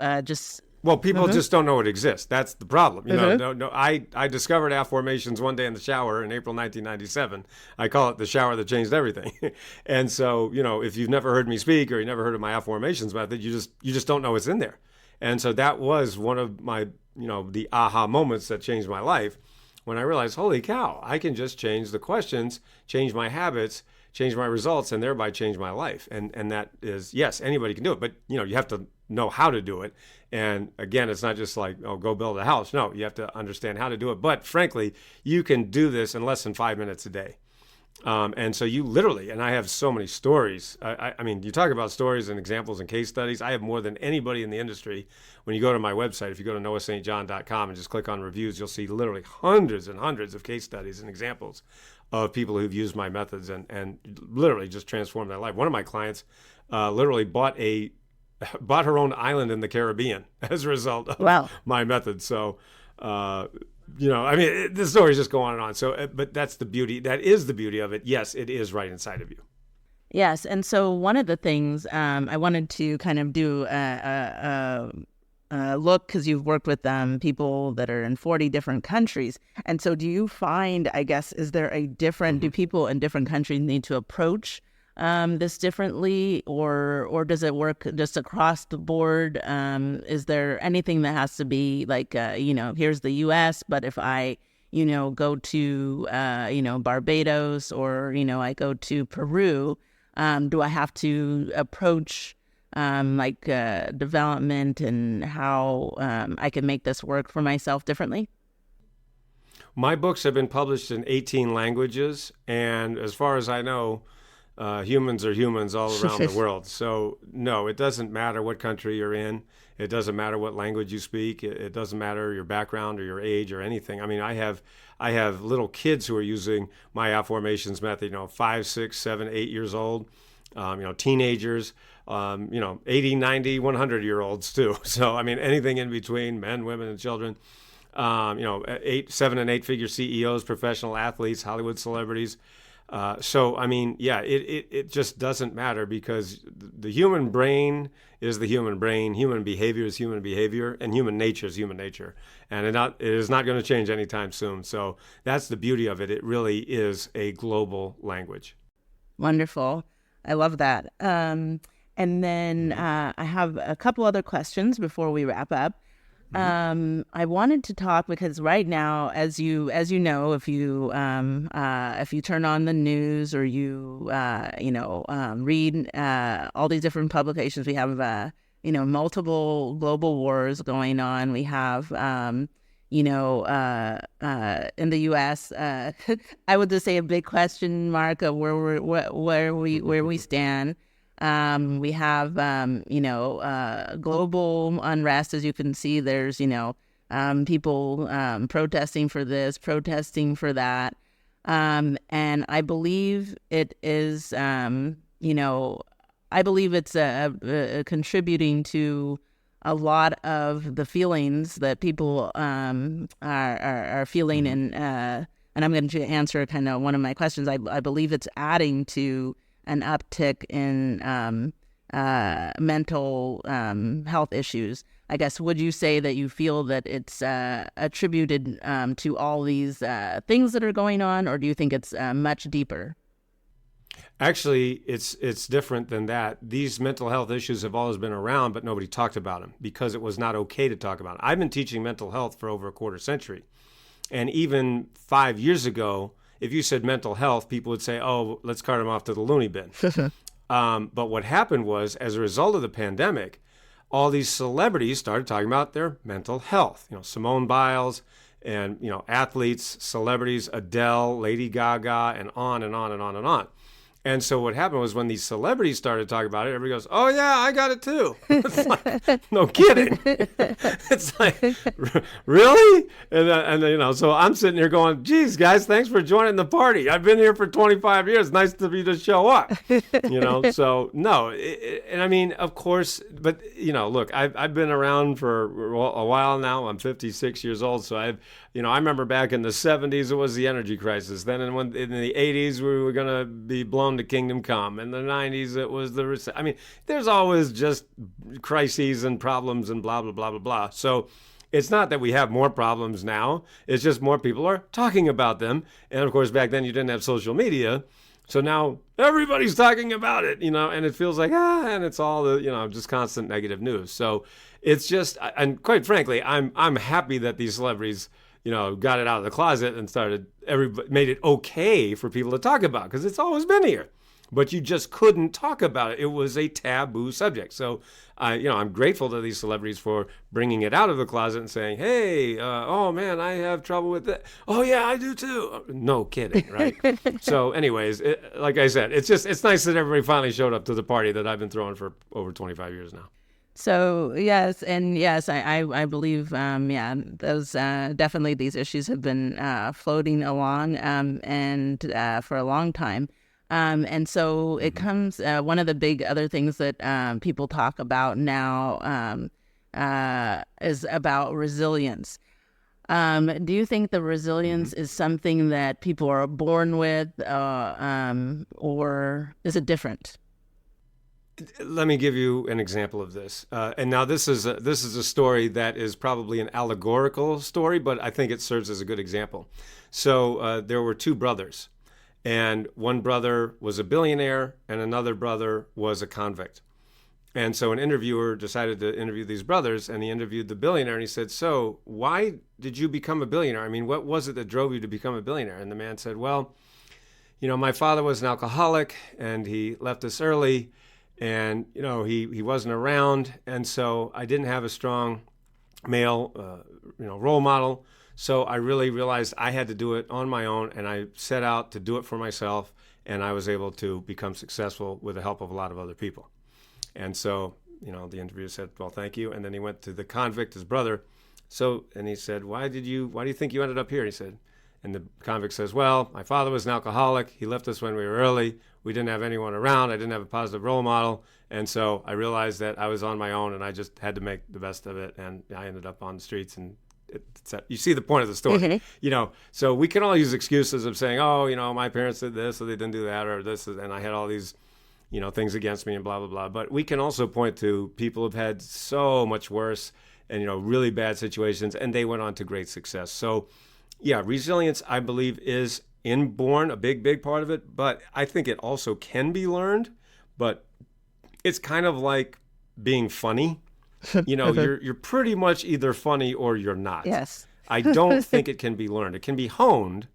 Well, people just don't know it exists. That's the problem. No. I discovered affirmations one day in the shower in April 1997. I call it the shower that changed everything. And so, if you've never heard me speak or you never heard of my affirmations method, you just don't know it's in there. And so that was one of my, the aha moments that changed my life when I realized, holy cow, I can just change the questions, change my habits, change my results, and thereby change my life. And that is, yes, anybody can do it, but you have to know how to do it. And again, it's not just go build a house. No, you have to understand how to do it. But frankly, you can do this in less than 5 minutes a day. And so you literally, and I have so many stories. I mean, you talk about stories and examples and case studies. I have more than anybody in the industry. When you go to my website, if you go to noahstjohn.com and just click on reviews, you'll see literally hundreds and hundreds of case studies and examples of people who've used my methods and literally just transformed their life. One of my clients literally bought her own island in the Caribbean as a result of my method. So, the stories just go on and on. So, but that's the beauty. That is the beauty of it. Yes, it is right inside of you. Yes. And so one of the things I wanted to kind of do look, because you've worked with people that are in 40 different countries. And so do you find, is there a different, do people in different countries need to approach this differently, or does it work just across the board? Is there anything that has to be here's the U.S., but if I, go to, Barbados or, I go to Peru, do I have to approach development and how I can make this work for myself differently? My books have been published in 18 languages, and as far as I know, humans are humans all around the world. So no, it doesn't matter what country you're in. It doesn't matter what language you speak. It doesn't matter your background or your age or anything. I mean, I have little kids who are using my affirmations method, 5, 6, 7, 8 years old, teenagers, 80, 90, 100-year-olds too. So, I mean, anything in between, men, women, and children, 7 and 8 figure CEOs, professional athletes, Hollywood celebrities. So, I mean, yeah, it just doesn't matter because the human brain is the human brain, human behavior is human behavior, and human nature is human nature. And it is not going to change anytime soon. So that's the beauty of it. It really is a global language. Wonderful. I love that. And then I have a couple other questions before we wrap up. I wanted to talk because right now, as you know, if you turn on the news or you read all these different publications, we have multiple global wars going on. We have in the U.S. I would just say a big question mark of where we stand. We have, global unrest, as you can see. There's, people protesting for this, protesting for that. And I believe it is, I believe it's contributing to a lot of the feelings that people are feeling. And I'm going to answer kind of one of my questions. I believe it's adding to an uptick in mental health issues. I guess, would you say that you feel that it's attributed to all these things that are going on, or do you think it's much deeper? Actually, it's different than that. These mental health issues have always been around, but nobody talked about them because it was not okay to talk about them. I've been teaching mental health for over a quarter century. And even 5 years ago, if you said mental health, people would say, oh, let's cart them off to the loony bin. But what happened was, as a result of the pandemic, all these celebrities started talking about their mental health. Simone Biles and, athletes, celebrities, Adele, Lady Gaga, and on and on and on and on. And so what happened was when these celebrities started talking about it, everybody goes, "Oh yeah, I got it too." It's like, no kidding. It's like, really? And so I'm sitting here going, "Geez, guys, thanks for joining the party. I've been here for 25 years. Nice of you to show up." So no, and I mean, of course, but look, I've been around for a while now. I'm 56 years old, so I remember back in the 70s, it was the energy crisis. Then in the 80s, we were going to be blown to kingdom come. In the 90s, it was the recession. I mean, there's always just crises and problems and blah, blah, blah, blah, blah. So it's not that we have more problems now. It's just more people are talking about them. And of course, back then you didn't have social media. So now everybody's talking about it, and it feels like, and it's all the, just constant negative news. So it's just, and quite frankly, I'm happy that these celebrities, got it out of the closet and made it okay for people to talk about, because it's always been here. But you just couldn't talk about it. It was a taboo subject. So, I'm grateful to these celebrities for bringing it out of the closet and saying, "Hey, oh man, I have trouble with it. Oh yeah, I do too." No kidding, right? So, anyways, like I said, it's nice that everybody finally showed up to the party that I've been throwing for over 25 years now. So yes, I believe those definitely these issues have been floating along and for a long time. And so it comes, one of the big other things that people talk about now is about resilience. Do you think the resilience is something that people are born with, or is it different? Let me give you an example of this. And now this is a story that is probably an allegorical story, but I think it serves as a good example. So there were two brothers. And one brother was a billionaire and another brother was a convict. And so an interviewer decided to interview these brothers, and he interviewed the billionaire, and he said, "So why did you become a billionaire? I mean, what was it that drove you to become a billionaire?" And the man said, "Well, my father was an alcoholic and he left us early, and, he wasn't around. And so I didn't have a strong male, role model. So I really realized I had to do it on my own, and I set out to do it for myself, and I was able to become successful with the help of a lot of other people." And so, the interviewer said, "Well, thank you." And then he went to the convict, his brother. And he said, why do you think you ended up here? He said, and the convict says, "Well, my father was an alcoholic. He left us when we were early. We didn't have anyone around. I didn't have a positive role model. And so I realized that I was on my own, and I just had to make the best of it. And I ended up on the streets." And you see the point of the story. So we can all use excuses of saying, "Oh, my parents did this, or they didn't do that, or this, and I had all these, things against me and blah, blah, blah." But we can also point to people who've had so much worse and, really bad situations, and they went on to great success. So yeah, resilience, I believe, is inborn, a big, big part of it. But I think it also can be learned. But it's kind of like being funny. You're pretty much either funny or you're not. Yes. I don't think it can be learned. It can be honed,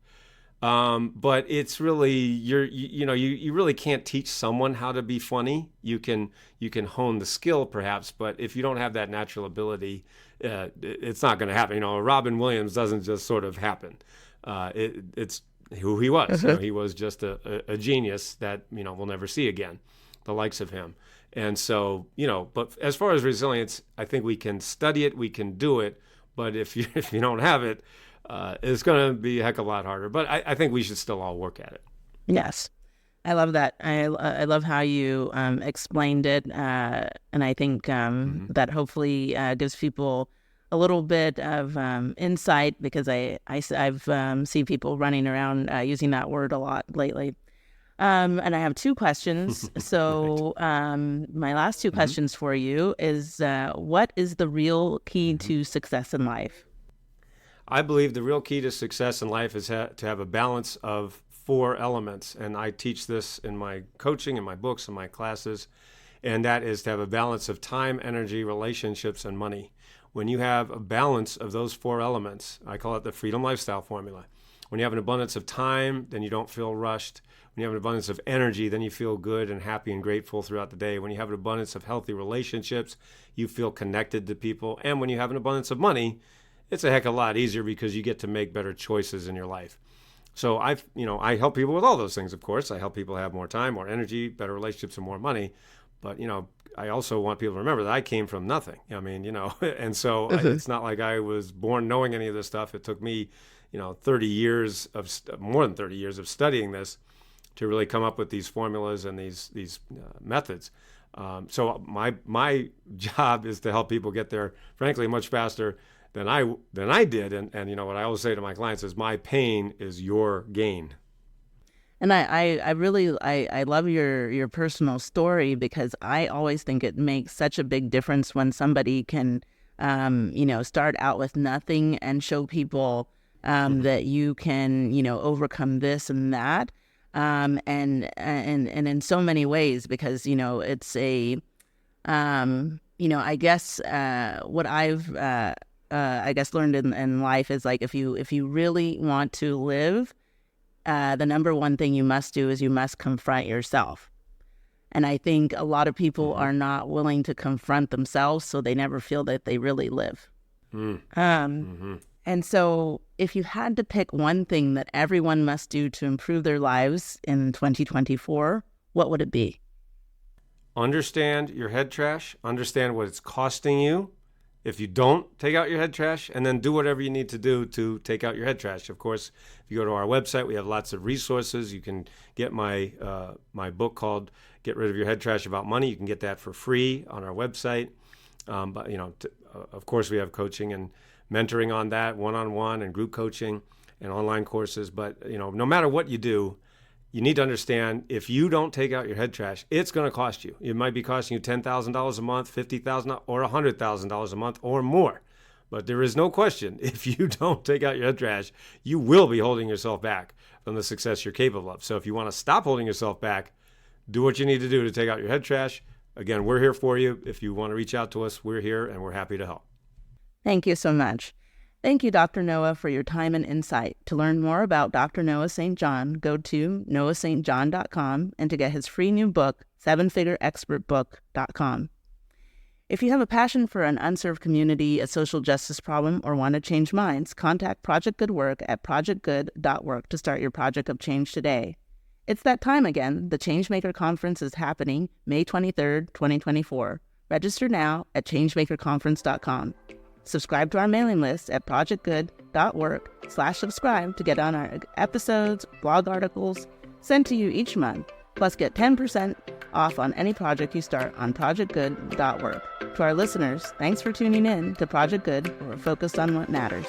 but it's really you really can't teach someone how to be funny. You can hone the skill perhaps, but if you don't have that natural ability, it's not going to happen. Robin Williams doesn't just sort of happen. It's who he was. He was just a genius that we'll never see again, the likes of him. And so, but as far as resilience, I think we can study it, we can do it, but if you don't have it, it's going to be a heck of a lot harder. But I think we should still all work at it. Yes, I love that. I love how you explained it, and I think that hopefully gives people a little bit of insight, because I've seen people running around using that word a lot lately. And I have two questions. So my last two questions for you is, what is the real key to success in life? I believe the real key to success in life is to have a balance of 4 elements. And I teach this in my coaching, in my books, in my classes. And that is to have a balance of time, energy, relationships, and money. When you have a balance of those 4 elements, I call it the freedom lifestyle formula. When you have an abundance of time, then you don't feel rushed. When you have an abundance of energy, then you feel good and happy and grateful throughout the day. When you have an abundance of healthy relationships, you feel connected to people. And when you have an abundance of money, it's a heck of a lot easier because you get to make better choices in your life. So I help people with all those things, of course. I help people have more time, more energy, better relationships, and more money. But, I also want people to remember that I came from nothing. And so it's not like I was born knowing any of this stuff. It took me, more than 30 years of studying this to really come up with these formulas and these methods. So my job is to help people get there, frankly, much faster than I did. And what I always say to my clients is, my pain is your gain. And I really love your personal story, because I always think it makes such a big difference when somebody can, start out with nothing and show people that you can, overcome this and that, and in so many ways, because it's a, I guess what I've I guess learned in life is, like, if you really want to live, the number one thing you must do is you must confront yourself. And I think a lot of people are not willing to confront themselves, so they never feel that they really live. And so if you had to pick one thing that everyone must do to improve their lives in 2024, what would it be? Understand your head trash. Understand what it's costing you if you don't take out your head trash, and then do whatever you need to do to take out your head trash. Of course, if you go to our website, we have lots of resources. You can get my book called Get Rid of Your Head Trash About Money. You can get that for free on our website. But of course, we have coaching and mentoring on that, one-on-one and group coaching and online courses. But no matter what you do, you need to understand, if you don't take out your head trash, it's going to cost you. It might be costing you $10,000 a month, $50,000 or $100,000 a month or more. But there is no question, if you don't take out your head trash, you will be holding yourself back from the success you're capable of. So if you want to stop holding yourself back, do what you need to do to take out your head trash. Again, we're here for you. If you want to reach out to us, we're here and we're happy to help. Thank you so much. Thank you, Dr. Noah, for your time and insight. To learn more about Dr. Noah St. John, go to noahstjohn.com, and to get his free new book, sevenfigureexpertbook.com. If you have a passion for an unserved community, a social justice problem, or want to change minds, contact Project Good Work at projectgood.work to start your project of change today. It's that time again. The Changemaker Conference is happening May 23rd, 2024. Register now at changemakerconference.com. Subscribe to our mailing list at projectgood.work/subscribe to get on our episodes, blog articles sent to you each month. Plus, get 10% off on any project you start on projectgood.work. To our listeners, thanks for tuning in to Project Good, where we're focused on what matters.